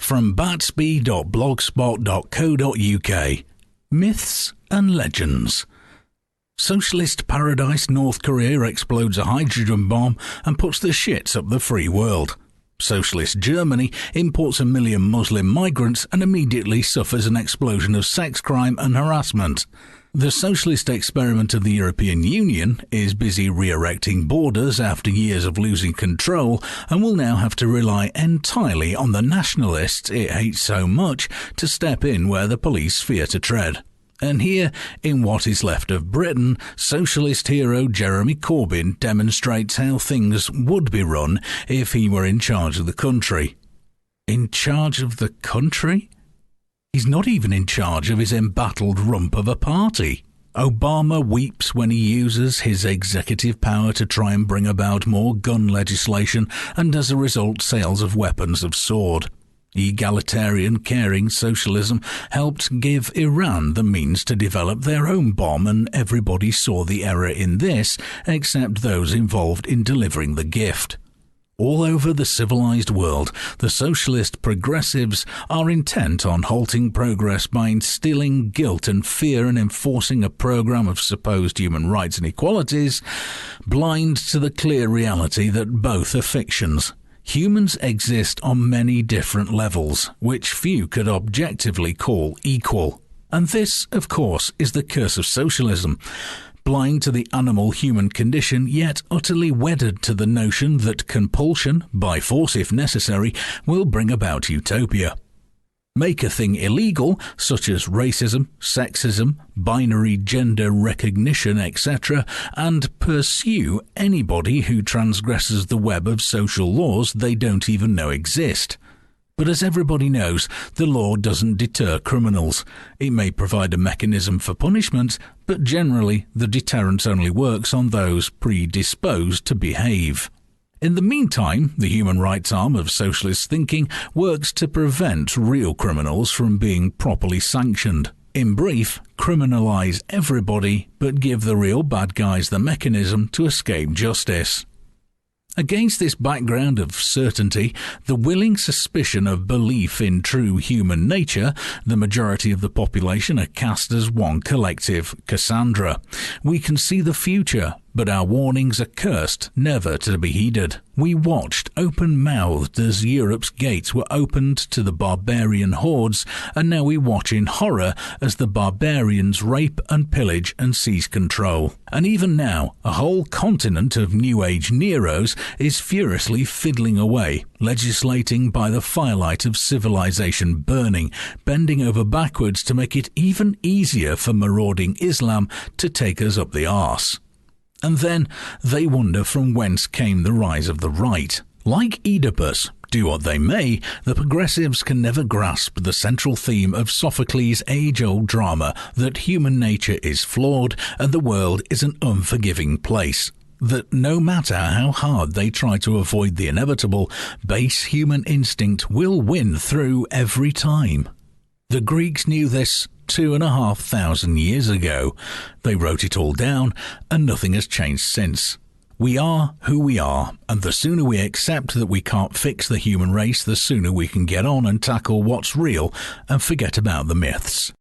from Batsby.blogspot.co.uk. Myths and Legends. Socialist paradise North Korea explodes a hydrogen bomb and puts the shits up the free world. Socialist Germany imports 1 million Muslim migrants and immediately suffers an explosion of sex crime and harassment. The socialist experiment of the European Union is busy re-erecting borders after years of losing control and will now have to rely entirely on the nationalists it hates so much to step in where the police fear to tread. And here, in what is left of Britain, socialist hero Jeremy Corbyn demonstrates how things would be run if he were in charge of the country. In charge of the country? He's not even in charge of his embattled rump of a party. Obama weeps when he uses his executive power to try and bring about more gun legislation and as a result sales of weapons have soared. Egalitarian, caring socialism helped give Iran the means to develop their own bomb, and everybody saw the error in this except those involved in delivering the gift. All over the civilized world, the socialist progressives are intent on halting progress by instilling guilt and fear and enforcing a program of supposed human rights and equalities, blind to the clear reality that both are fictions. Humans exist on many different levels, which few could objectively call equal. And this, of course, is the curse of socialism. Blind to the animal-human condition, yet utterly wedded to the notion that compulsion, by force if necessary, will bring about utopia. Make a thing illegal, such as racism, sexism, binary gender recognition, etc., and pursue anybody who transgresses the web of social laws they don't even know exist. But as everybody knows, the law doesn't deter criminals. It may provide a mechanism for punishment, but generally the deterrence only works on those predisposed to behave. In the meantime, the human rights arm of socialist thinking works to prevent real criminals from being properly sanctioned. In brief, criminalize everybody, but give the real bad guys the mechanism to escape justice. Against this background of certainty, the willing suspicion of belief in true human nature, the majority of the population are cast as one collective Cassandra. We can see the future, but our warnings are cursed, never to be heeded. We watched open-mouthed as Europe's gates were opened to the barbarian hordes, and now we watch in horror as the barbarians rape and pillage and seize control. And even now, a whole continent of New Age Neros is furiously fiddling away, legislating by the firelight of civilization burning, bending over backwards to make it even easier for marauding Islam to take us up the arse. And then they wonder from whence came the rise of the right. Like Oedipus, do what they may, the progressives can never grasp the central theme of Sophocles' age-old drama that human nature is flawed and the world is an unforgiving place. That no matter how hard they try to avoid the inevitable, base human instinct will win through every time. The Greeks knew this 2,500 years ago. They wrote it all down, and nothing has changed since. We are who we are, and the sooner we accept that we can't fix the human race, the sooner we can get on and tackle what's real and forget about the myths.